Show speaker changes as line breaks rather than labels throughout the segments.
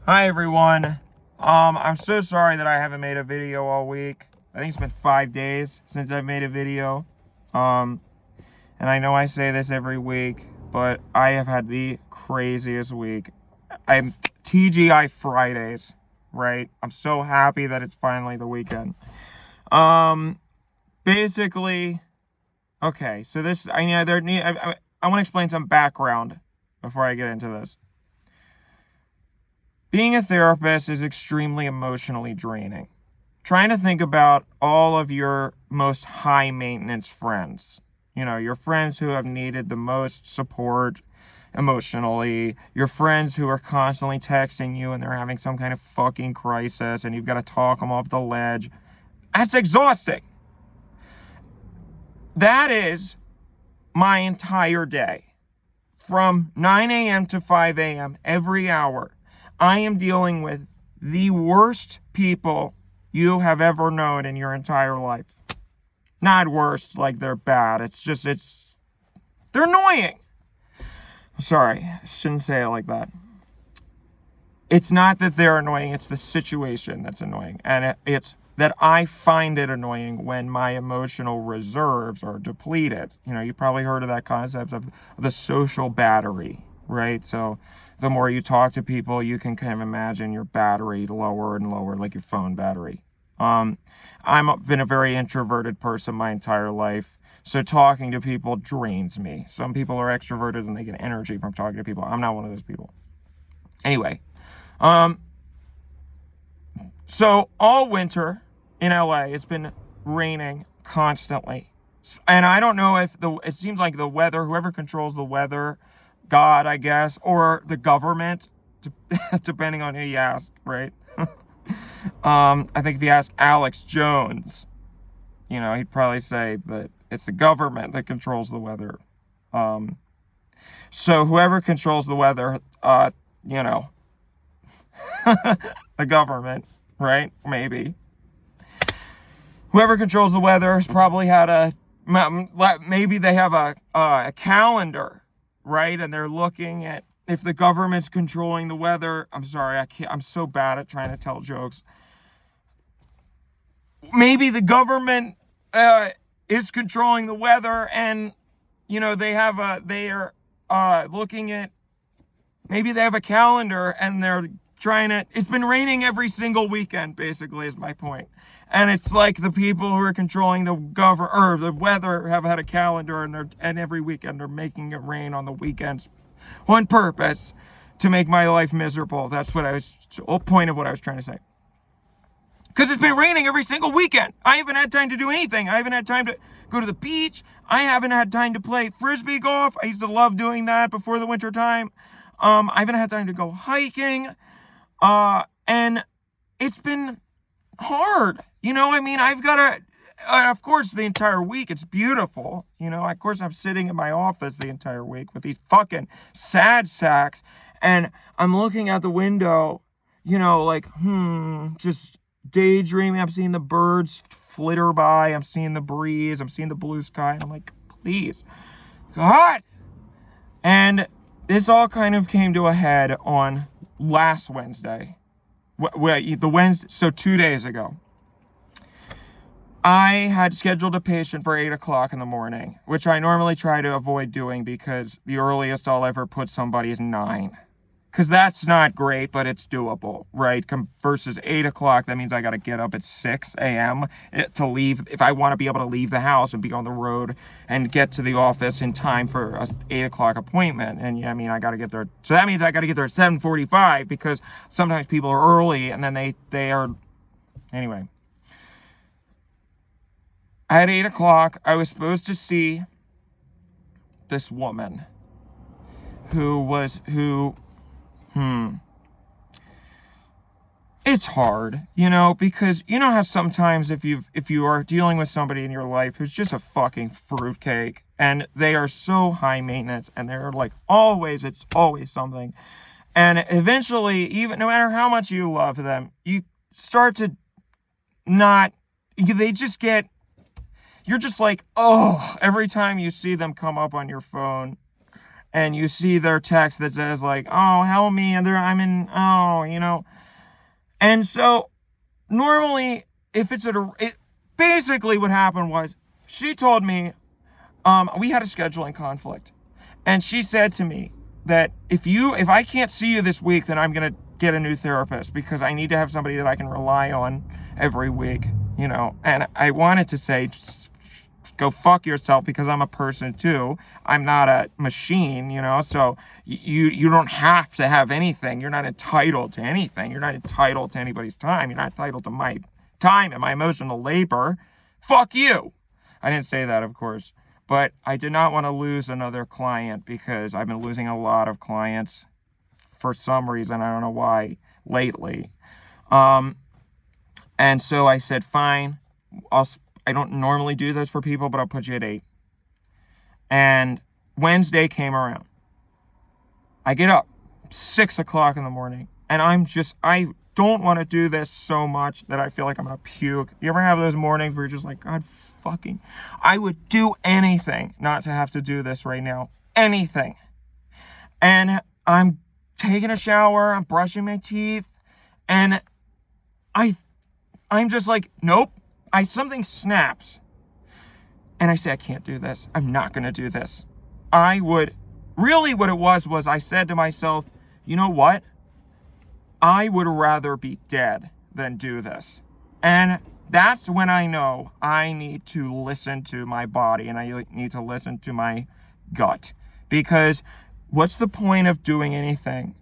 Hi everyone. I'm so sorry that I haven't made a video all week. I think it's been 5 days since I've made a video. Um, and I know I say this every week, but I have had the craziest week. I'm TGI Fridays, right? I'm so happy that it's finally the weekend. Basically, okay, so this I know there need I want to explain some background before I get into this. Being a therapist is extremely emotionally draining. Trying to think about all of your most high maintenance friends, your friends who have needed the most support emotionally, your friends who are constantly texting you and they're having some kind of fucking crisis and you've got to talk them off the ledge. That's exhausting. That is my entire day. From 9 a.m. to 5 a.m. every hour, I am dealing with the worst people you have ever known in your entire life. Not worst like they're bad. They're annoying. Sorry, I shouldn't say it like that. It's not that they're annoying, it's the situation that's annoying. And it's that I find it annoying when my emotional reserves are depleted. You probably heard of that concept of the social battery, right? So the more you talk to people, you can kind of imagine your battery lower and lower, like your phone battery. I've been a very introverted person my entire life, so talking to people drains me. Some people are extroverted and they get energy from talking to people. I'm not one of those people. Anyway, so all winter in LA, it's been raining constantly. And I don't know if it seems like the weather, whoever controls the weather, God, I guess, or the government, depending on who you ask, right? I think if you ask Alex Jones, he'd probably say that it's the government that controls the weather. So whoever controls the weather, the government, right? Maybe. Whoever controls the weather has probably had maybe they have a calendar, right? And they're looking at if the government's controlling the weather. I'm sorry, I'm so bad at trying to tell jokes. Maybe the government is controlling the weather, and they are looking at, maybe they have a calendar and they're trying to, it's been raining every single weekend, basically, is my point. And it's like the people who are controlling the weather have had a calendar, and every weekend they're making it rain on the weekends on purpose to make my life miserable. That's what the whole point of what I was trying to say. Because it's been raining every single weekend. I haven't had time to do anything. I haven't had time to go to the beach. I haven't had time to play frisbee golf. I used to love doing that before the winter time. I haven't had time to go hiking. And it's been hard. I've got to, of course, the entire week, it's beautiful. Of course, I'm sitting in my office the entire week with these fucking sad sacks. And I'm looking out the window, just daydreaming. I'm seeing the birds flitter by. I'm seeing the breeze. I'm seeing the blue sky. And I'm like, please, God. And this all kind of came to a head on last Wednesday. So 2 days ago. I had scheduled a patient for 8 o'clock in the morning, which I normally try to avoid doing because the earliest I'll ever put somebody is 9. Because that's not great, but it's doable, right? Versus 8 o'clock, that means I got to get up at 6 a.m. to leave, if I want to be able to leave the house and be on the road and get to the office in time for a 8 o'clock appointment. And I got to get there. So that means I got to get there at 7:45 because sometimes people are early and then they are, anyway. At 8 o'clock, I was supposed to see this woman it's hard, because how sometimes if you are dealing with somebody in your life who's just a fucking fruitcake and they are so high maintenance and they're like it's always something. And eventually, even no matter how much you love them, you start to they just get, you're just like, oh, every time you see them come up on your phone and you see their text that says like, oh, help me, and I'm in, oh, and so normally if it's basically what happened was she told me, we had a scheduling conflict, and she said to me that if I can't see you this week, then I'm going to get a new therapist, because I need to have somebody that I can rely on every week, and I wanted to say, just go fuck yourself, because I'm a person too. I'm not a machine, so you don't have to have anything. You're not entitled to anything. You're not entitled to anybody's time. You're not entitled to my time and my emotional labor. Fuck you. I didn't say that, of course, but I did not want to lose another client, because I've been losing a lot of clients for some reason. I don't know why lately. And so I said, fine, I don't normally do this for people, but I'll put you at 8. And Wednesday came around. I get up 6 o'clock in the morning, and I don't want to do this so much that I feel like I'm going to puke. You ever have those mornings where you're just like, God fucking, I would do anything not to have to do this right now. Anything. And I'm taking a shower, I'm brushing my teeth, and I'm just like, nope. Something snaps. And I say, I can't do this. I'm not going to do this. Really what it was I said to myself, you know what? I would rather be dead than do this. And that's when I know I need to listen to my body, and I need to listen to my gut. Because what's the point of doing anything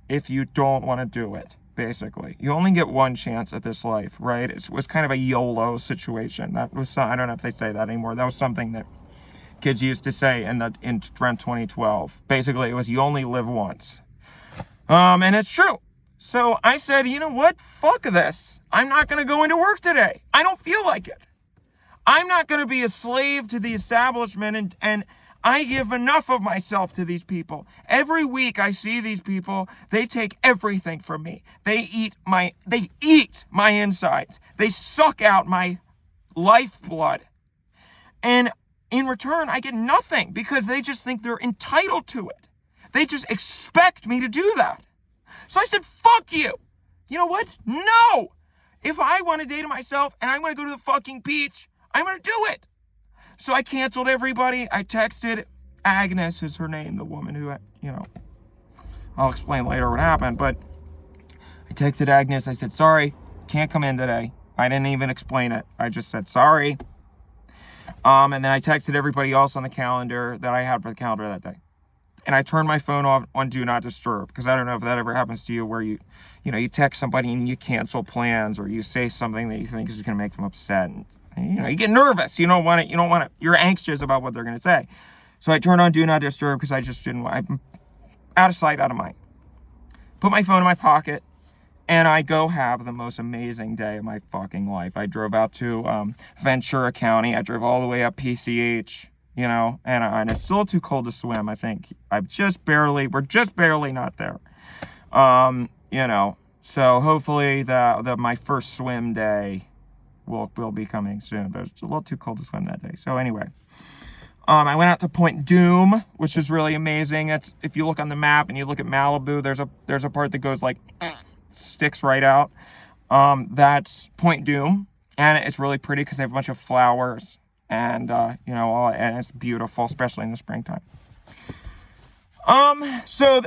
if you don't want to do it? Basically, you only get one chance at this life, right? It was kind of a YOLO situation. I don't know if they say that anymore. That was something that kids used to say in around 2012. Basically, it was, you only live once. And it's true. So I said, you know what? Fuck this. I'm not going to go into work today. I don't feel like it. I'm not going to be a slave to the establishment, and I give enough of myself to these people. Every week I see these people, they take everything from me. They eat my insides. They suck out my lifeblood. And in return, I get nothing, because they just think they're entitled to it. They just expect me to do that. So I said, fuck you. You know what? No. If I want a day to myself and I want to go to the fucking beach, I'm going to do it. So I canceled everybody. I texted Agnes, is her name, the woman who, I'll explain later what happened, but I texted Agnes. I said, sorry, can't come in today. I didn't even explain it. I just said, sorry. And then I texted everybody else on the calendar that I had for the calendar that day. And I turned my phone off on Do Not Disturb, because I don't know if that ever happens to you, where you text somebody and you cancel plans, or you say something that you think is going to make them upset. And, you get nervous. You don't want to, you're anxious about what they're going to say. So I turned on Do Not Disturb, because I just didn't want, I'm out of sight, out of mind. Put my phone in my pocket, and I go have the most amazing day of my fucking life. I drove out to Ventura County. I drove all the way up PCH, and it's still too cold to swim. I think we're just barely not there. So hopefully my first swim day will be coming soon, but it's a little too cold to swim that day. So anyway, I went out to Point Doom, which is really amazing. It's, if you look on the map and you look at Malibu, there's a part that goes like, sticks right out. That's Point Doom, and it's really pretty because they have a bunch of flowers, and and it's beautiful, especially in the springtime. So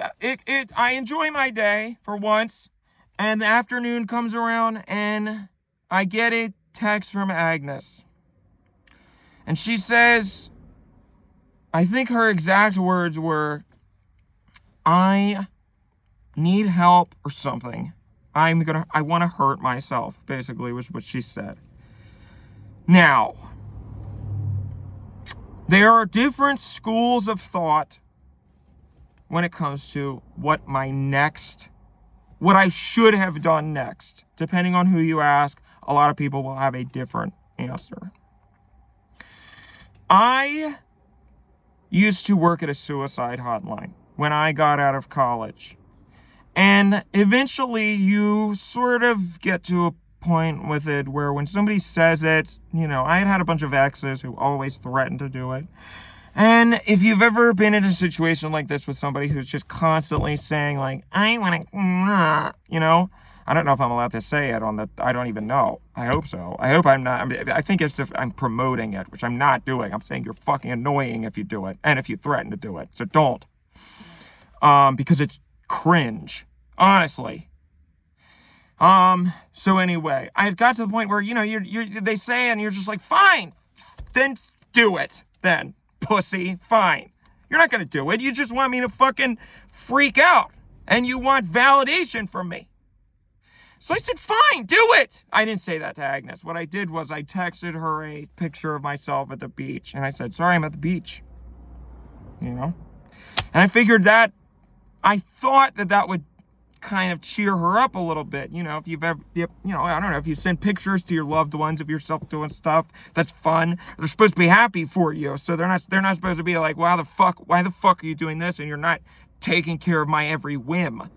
I enjoy my day for once, and the afternoon comes around, and I get a text from Agnes, and she says, I think her exact words were, I need help or something. I want to hurt myself, basically, was what she said. Now, there are different schools of thought when it comes to what I should have done next. Depending on who you ask, a lot of people will have a different answer. I used to work at a suicide hotline when I got out of college. And eventually you sort of get to a point with it where when somebody says it, I had a bunch of exes who always threatened to do it. And if you've ever been in a situation like this with somebody who's just constantly saying, like, I want to, I don't know if I'm allowed to say it on the, I don't even know. I hope so. I hope I'm not. I think it's if I'm promoting it, which I'm not doing. I'm saying you're fucking annoying if you do it, and if you threaten to do it. So don't. Because it's cringe. Honestly. So anyway, I got to the point where, they say, and you're just like, fine, then do it, then. Pussy, fine. You're not gonna do it. You just want me to fucking freak out. And you want validation from me. So I said, fine, do it. I didn't say that to Agnes. What I did was I texted her a picture of myself at the beach. And I said, sorry, I'm at the beach. And I figured that, I thought that would kind of cheer her up a little bit. If you've ever, I don't know, if you send pictures to your loved ones of yourself doing stuff that's fun, they're supposed to be happy for you. So they're not supposed to be like, why the fuck are you doing this? And you're not taking care of my every whim.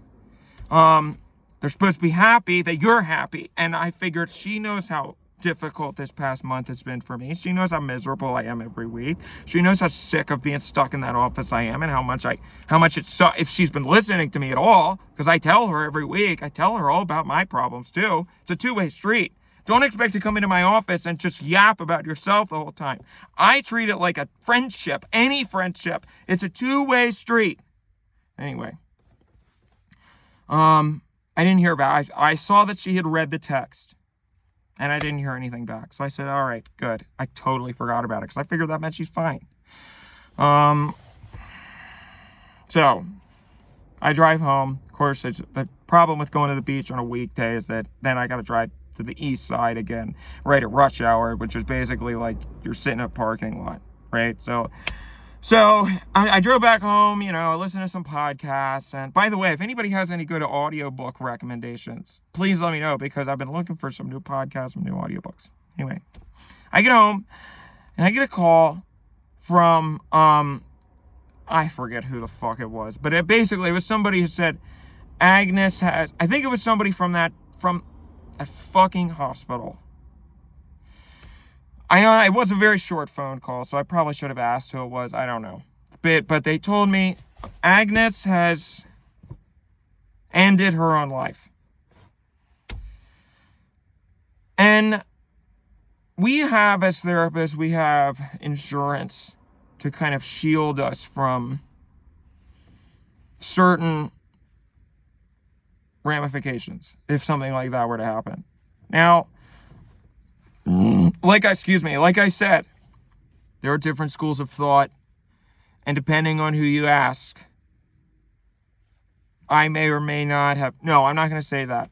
They're supposed to be happy that you're happy. And I figured she knows how difficult this past month has been for me. She knows how miserable I am every week. She knows how sick of being stuck in that office I am, and how much it sucks. If she's been listening to me at all, because I tell her every week, I tell her all about my problems too. It's a two-way street. Don't expect to come into my office and just yap about yourself the whole time. I treat it like a friendship, any friendship. It's a two-way street. Anyway, I didn't hear back. I saw that she had read the text. And I didn't hear anything back. So I said, all right, good. I totally forgot about it because I figured that meant she's fine. So I drive home. Of course, the problem with going to the beach on a weekday is that then I got to drive to the east side again, right at rush hour, which is basically like you're sitting in a parking lot, right? So I drove back home, I listened to some podcasts. And by the way, if anybody has any good audiobook recommendations, please let me know, because I've been looking for some new podcasts, some new audiobooks. Anyway, I get home and I get a call from, I forget who the fuck it was, but it was somebody who said, Agnes has, I think it was somebody from that fucking hospital. It was a very short phone call, so I probably should have asked who it was. I don't know. But they told me Agnes has ended her own life. And we have, as therapists, we have insurance to kind of shield us from certain ramifications if something like that were to happen. Now, like I said, there are different schools of thought, and depending on who you ask, I may or may not have, no, I'm not going to say that.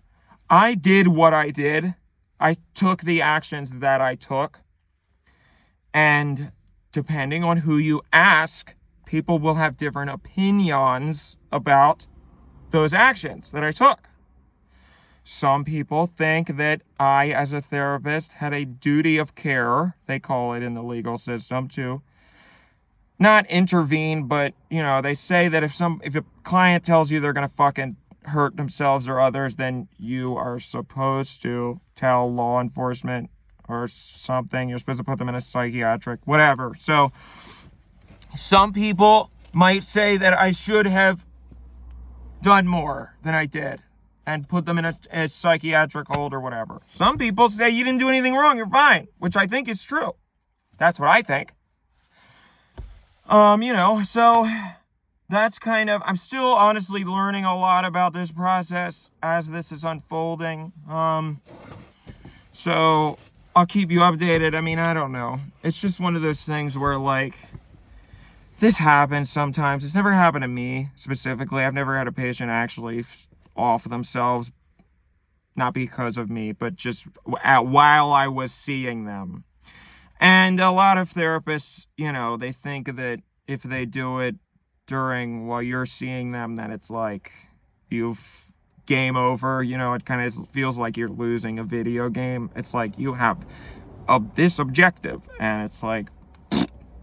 I did what I did. I took the actions that I took, and depending on who you ask, people will have different opinions about those actions that I took. Some people think that I, as a therapist, had a duty of care, they call it in the legal system, to not intervene, but, they say that if a client tells you they're going to fucking hurt themselves or others, then you are supposed to tell law enforcement or something. You're supposed to put them in a psychiatric, whatever. So some people might say that I should have done more than I did and put them in a psychiatric hold or whatever. Some people say you didn't do anything wrong, you're fine, which I think is true. That's what I think. So that's kind of, I'm still honestly learning a lot about this process as this is unfolding. So I'll keep you updated. I mean, I don't know. It's just one of those things where, like, this happens sometimes. It's never happened to me specifically. I've never had a patient actually off themselves, not because of me, but just while I was seeing them. And a lot of therapists, they think that if they do it while you're seeing them, then it's like you've game over. It kind of feels like you're losing a video game. It's like you have this objective and it's like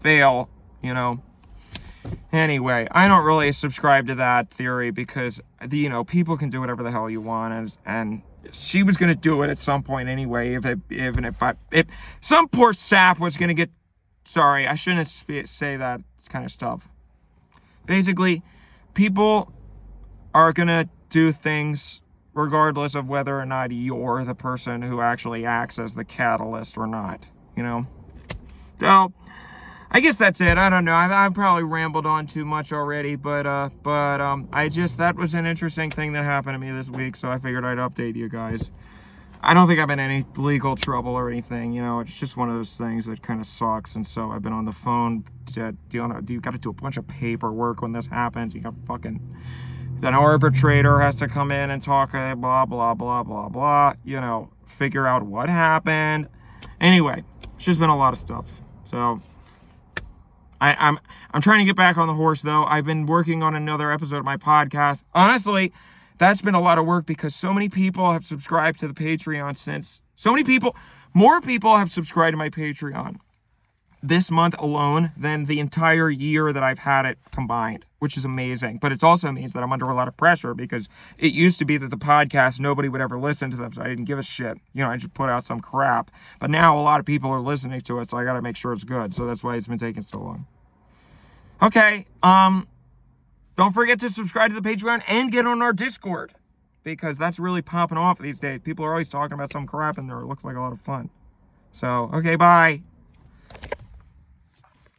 fail, Anyway, I don't really subscribe to that theory because people can do whatever the hell you want, and she was going to do it at some point anyway. If some poor sap was going to get, sorry, I shouldn't say that kind of stuff. Basically, people are going to do things regardless of whether or not you're the person who actually acts as the catalyst or not, you know? So, I guess that's it. I don't know. I've probably rambled on too much already, but that was an interesting thing that happened to me this week, so I figured I'd update you guys. I don't think I'm in any legal trouble or anything, you know, it's just one of those things that kind of sucks, and so I've been on the phone, you got to do a bunch of paperwork when this happens, you got an arbitrator has to come in and talk, blah, blah, blah, blah, blah, you know, figure out what happened. Anyway, it's just been a lot of stuff, so I'm trying to get back on the horse, though. I've been working on another episode of my podcast. Honestly, that's been a lot of work because so many people have subscribed to the Patreon more people have subscribed to my Patreon this month alone than the entire year that I've had it combined, which is amazing. But it also means that I'm under a lot of pressure because it used to be that the podcast, nobody would ever listen to them, so I didn't give a shit. You know, I just put out some crap. But now a lot of people are listening to it, so I got to make sure it's good. So that's why it's been taking so long. Okay, don't forget to subscribe to the Patreon and get on our Discord, because that's really popping off these days. People are always talking about some crap in there. It looks like a lot of fun. So, okay, bye.